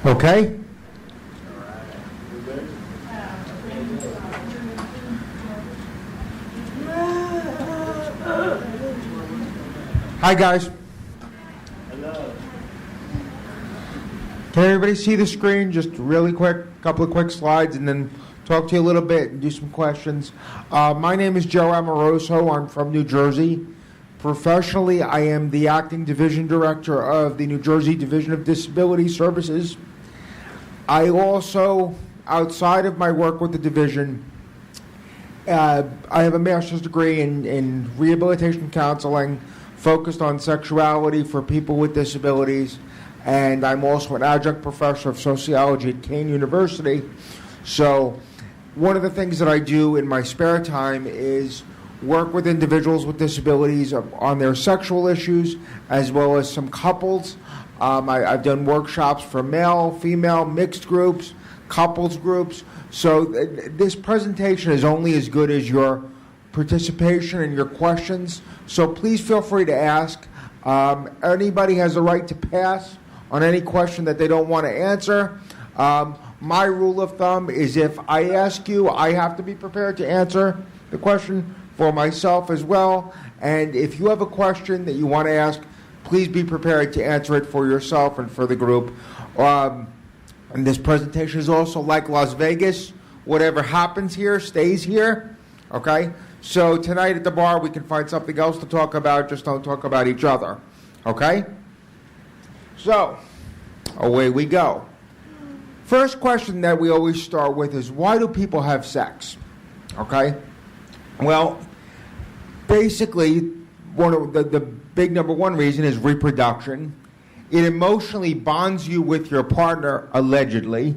Okay? Hi, guys. Hello. Can everybody see the screen? Just really quick, couple of quick slides, and then talk to you a little bit and do some questions. My name is Joe Amoroso. I'm from New Jersey. Professionally, I am the acting division director of the New Jersey Division of Disability Services. I also, outside of my work with the division, I have a master's degree in rehabilitation counseling focused on sexuality for people with disabilities, and I'm also an adjunct professor of sociology at Kane University. So one of the things that I do in my spare time is work with individuals with disabilities on their sexual issues, as well as some couples. I've done workshops for male, female, mixed groups, couples groups. So this presentation is only as good as your participation and your questions. So please feel free to ask. Anybody has a right to pass on any question that they don't want to answer. My rule of thumb is if I ask you, I have to be prepared to answer the question for myself as well. And if you have a question that you want to ask, please be prepared to answer it for yourself and for the group. And this presentation is also like Las Vegas. Whatever happens here stays here, okay? So tonight at the bar, we can find something else to talk about. Just don't talk about each other, okay? So, away we go. First question that we always start with is, why do people have sex, okay? Well, basically, one of the big number one reason is reproduction. It emotionally bonds you with your partner, allegedly.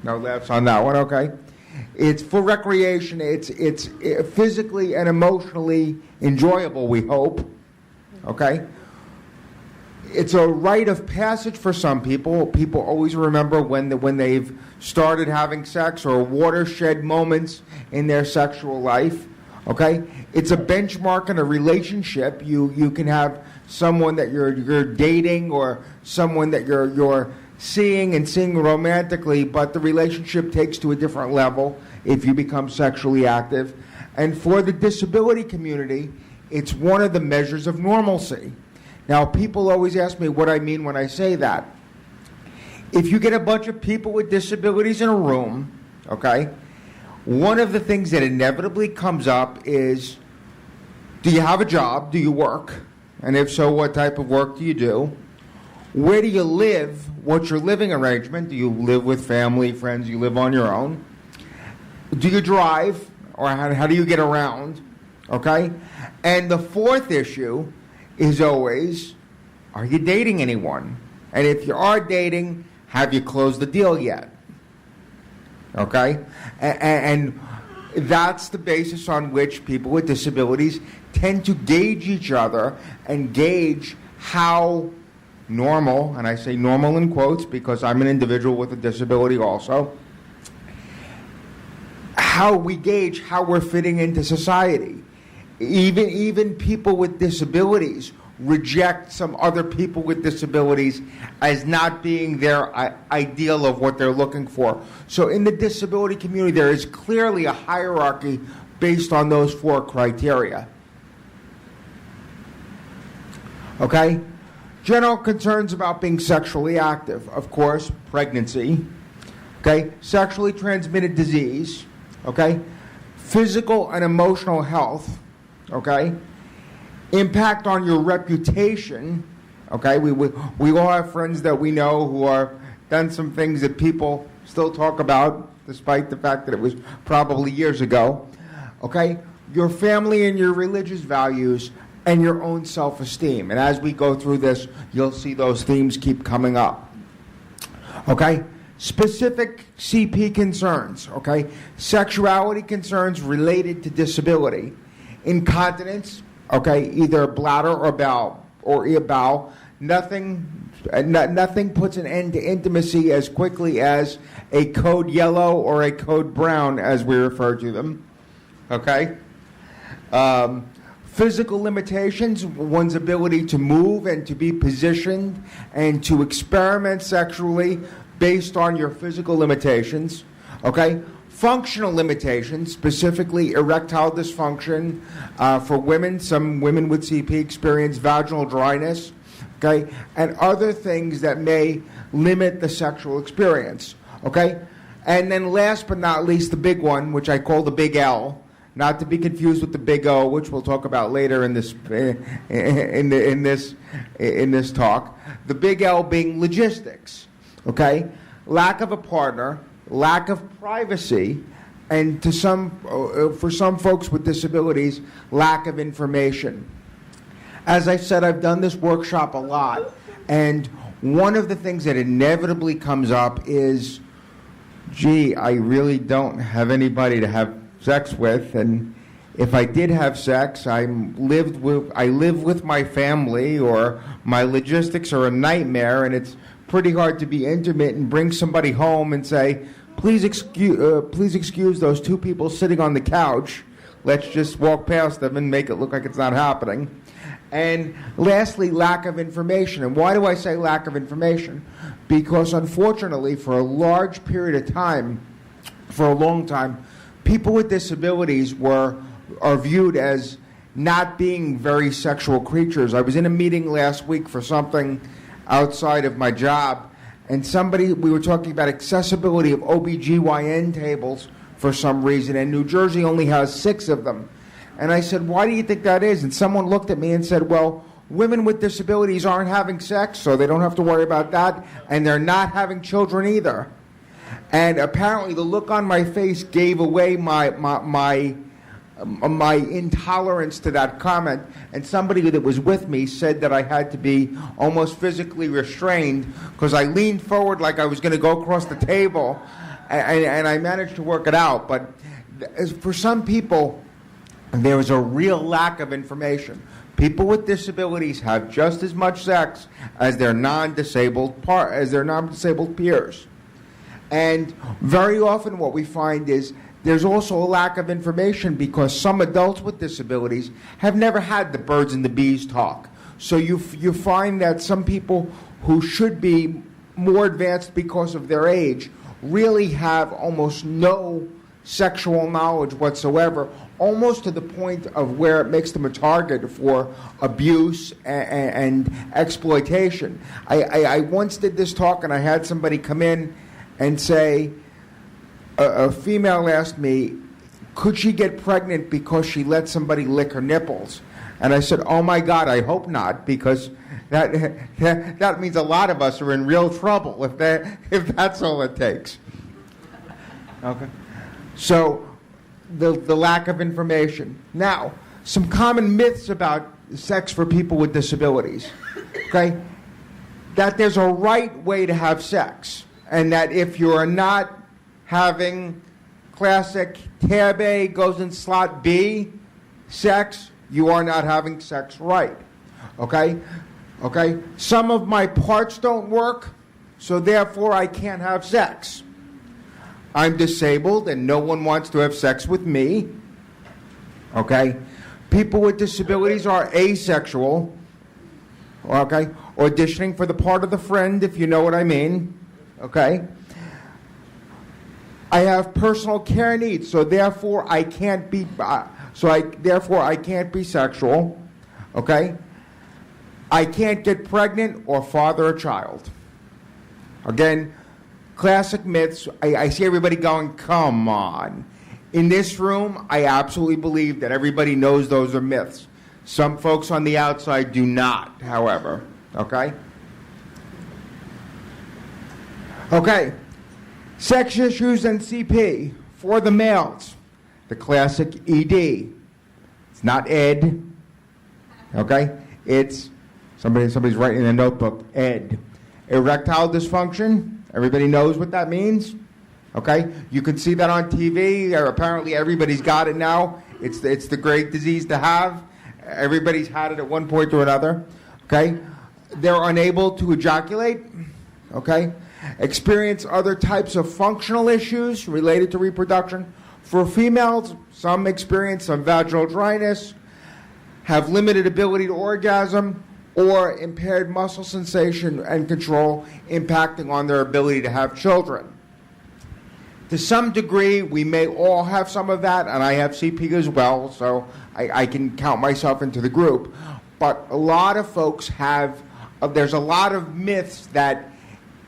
No laughs on that one, okay? It's for recreation. It's physically and emotionally enjoyable, we hope, okay? It's a rite of passage for some people. People always remember when they've started having sex or watershed moments in their sexual life, okay? It's a benchmark in a relationship. You can have someone that you're dating or someone that you're seeing romantically, but the relationship takes to a different level if you become sexually active. And for the disability community, it's one of the measures of normalcy. Now, people always ask me what I mean when I say that. If you get a bunch of people with disabilities in a room, okay, one of the things that inevitably comes up is, do you have a job? Do you work? And if so, what type of work do you do? Where do you live? What's your living arrangement? Do you live with family, friends? Do you live on your own? Do you drive? Or how do you get around? Okay? And the fourth issue is always, are you dating anyone? And if you are dating, have you closed the deal yet? Okay? And that's the basis on which people with disabilities tend to gauge each other and gauge how normal, and I say normal in quotes because I'm an individual with a disability also, how we gauge how we're fitting into society. Even people with disabilities reject some other people with disabilities as not being their ideal of what they're looking for. So in the disability community, there is clearly a hierarchy based on those four criteria. Okay? General concerns about being sexually active. Of course, pregnancy. Okay? Sexually transmitted disease. Okay? Physical and emotional health. Okay? Impact on your reputation. Okay? We all have friends that we know who are done some things that people still talk about, despite the fact that it was probably years ago. Okay? Your family and your religious values and your own self-esteem. And as we go through this, you'll see those themes keep coming up. Okay? Specific CP concerns. Okay? Sexuality concerns related to disability. Incontinence, okay, either bladder or bowel. Nothing puts an end to intimacy as quickly as a code yellow or a code brown, as we refer to them. Okay? physical limitations, one's ability to move and to be positioned and to experiment sexually based on your physical limitations, okay? Functional limitations, specifically erectile dysfunction. For women, some women with CP experience vaginal dryness, okay? And other things that may limit the sexual experience, okay? And then last but not least, the big one, which I call the big L, not to be confused with the big O, which we'll talk about later in this in this talk. The big L being logistics, okay? Lack of a partner, lack of privacy, and for some folks with disabilities, lack of information. As I said, I've done this workshop a lot, and one of the things that inevitably comes up is, gee, I really don't have anybody to have sex with, and if I did have sex, I live with my family, or my logistics are a nightmare, and it's pretty hard to be intimate and bring somebody home and say, please excuse those two people sitting on the couch. Let's just walk past them and make it look like it's not happening. And lastly, lack of information. And why do I say lack of information? Because unfortunately, for a large period of time, for a long time, people with disabilities are viewed as not being very sexual creatures. I was in a meeting last week for something outside of my job, and we were talking about accessibility of OBGYN tables for some reason, and New Jersey only has 6 of them. And I said, why do you think that is? And someone looked at me and said, well, women with disabilities aren't having sex, so they don't have to worry about that, and they're not having children either. And apparently the look on my face gave away my intolerance to that comment, and somebody that was with me said that I had to be almost physically restrained because I leaned forward like I was going to go across the table, and I managed to work it out. But for some people, there is a real lack of information. People with disabilities have just as much sex as their non-disabled peers. And very often what we find is there's also a lack of information because some adults with disabilities have never had the birds and the bees talk. So you find that some people who should be more advanced because of their age really have almost no sexual knowledge whatsoever, almost to the point of where it makes them a target for abuse and exploitation. I once did this talk and I had somebody come in and say, a female asked me, could she get pregnant because she let somebody lick her nipples? And I said, oh my God, I hope not, because that means a lot of us are in real trouble if that's all it takes. Okay. So the lack of information. Now, some common myths about sex for people with disabilities. Okay? That there's a right way to have sex, and that if you're not having classic tab A goes in slot B sex, you are not having sex right. Okay? Okay? Some of my parts don't work, so therefore I can't have sex. I'm disabled and no one wants to have sex with me. Okay? People with disabilities are asexual. Okay? Auditioning for the part of the friend, if you know what I mean. Okay? I have personal care needs, so therefore I can't be sexual. Okay? I can't get pregnant or father a child. Again, classic myths. I see everybody going, come on. In this room, I absolutely believe that everybody knows those are myths. Some folks on the outside do not, however. Okay? Okay. Sex issues and CP for the males. The classic ED. It's not ED. Okay? It's somebody's writing in a notebook, ED. Erectile dysfunction. Everybody knows what that means. Okay? You can see that on TV. Apparently everybody's got it now. It's the great disease to have. Everybody's had it at one point or another. Okay? They're unable to ejaculate. Okay? Experience other types of functional issues related to reproduction. For females, some experience some vaginal dryness, have limited ability to orgasm, or impaired muscle sensation and control, impacting on their ability to have children. To some degree, we may all have some of that, and I have CP as well, so I can count myself into the group. But a lot of folks have, there's a lot of myths that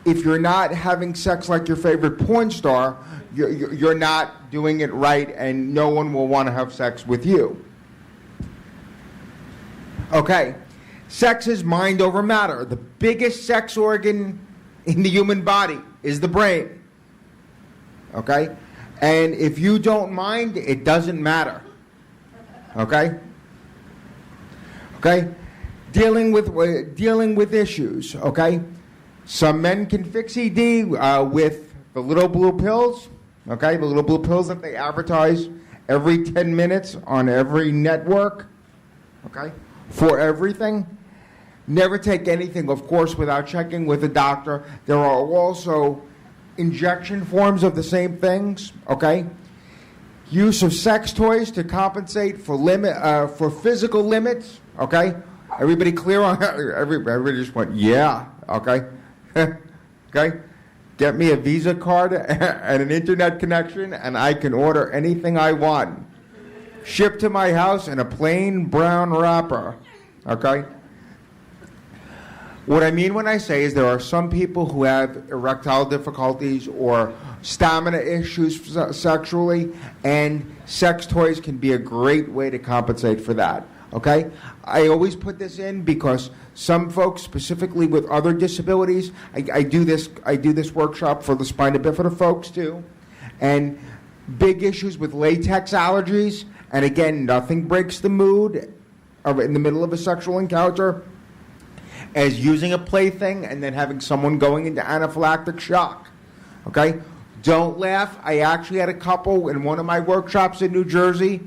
if you're not having sex like your favorite porn star, you're not doing it right, and no one will want to have sex with you. Okay, sex is mind over matter. The biggest sex organ in the human body is the brain. Okay? And if you don't mind, it doesn't matter. Okay? Okay? Dealing with issues, okay? Some men can fix ED with the little blue pills, okay? The little blue pills that they advertise every 10 minutes on every network, okay? For everything. Never take anything, of course, without checking with a doctor. There are also injection forms of the same things, okay? Use of sex toys to compensate for physical limits, okay? Everybody clear on that? Everybody just went, yeah, okay? Okay? Get me a Visa card and an internet connection, and I can order anything I want. Shipped to my house in a plain brown wrapper, okay? What I mean when I say is there are some people who have erectile difficulties or stamina issues sexually, and sex toys can be a great way to compensate for that, okay? I always put this in because some folks, specifically with other disabilities, I do this workshop for the spina bifida folks too, and big issues with latex allergies, and again, nothing breaks the mood in the middle of a sexual encounter as using a plaything and then having someone going into anaphylactic shock, okay? Don't laugh. I actually had a couple in one of my workshops in New Jersey.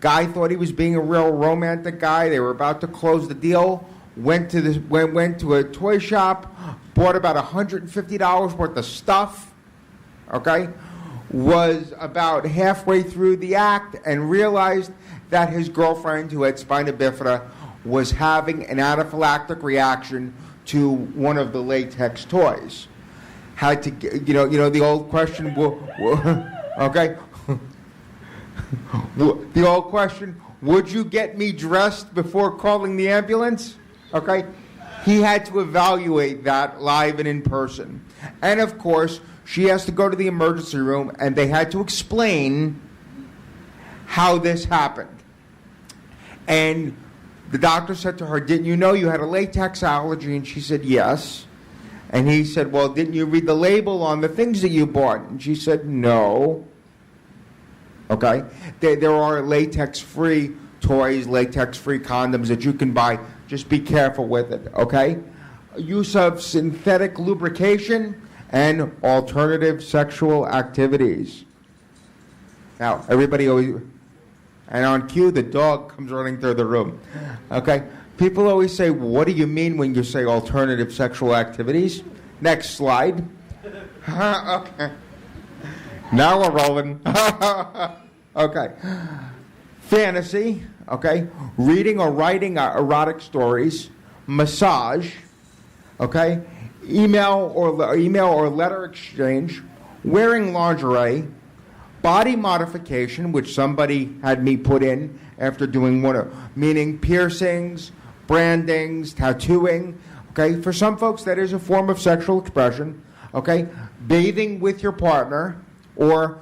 Guy thought he was being a real romantic guy. They were about to close the deal. Went to a toy shop, bought about $150 worth of stuff, okay? Was about halfway through the act and realized that his girlfriend, who had spina bifida, was having an anaphylactic reaction to one of the latex toys. Had to, the old question, okay? The old question, would you get me dressed before calling the ambulance? Okay? He had to evaluate that live and in person. And of course, she has to go to the emergency room, and they had to explain how this happened. And the doctor said to her, didn't you know you had a latex allergy? And she said, yes. And he said, well, didn't you read the label on the things that you bought? And she said, no. Okay? There are latex-free toys, latex-free condoms that you can buy. Just be careful with it, okay? Use of synthetic lubrication and alternative sexual activities. Now, everybody always... And on cue, the dog comes running through the room. Okay? People always say, what do you mean when you say alternative sexual activities? Next slide. Okay. Now we're rolling. Okay. Fantasy. Okay? Reading or writing erotic stories. Massage. Okay? Email or letter exchange. Wearing lingerie. Body modification, which somebody had me put in after doing meaning piercings, brandings, tattooing. Okay, for some folks that is a form of sexual expression. Okay, bathing with your partner or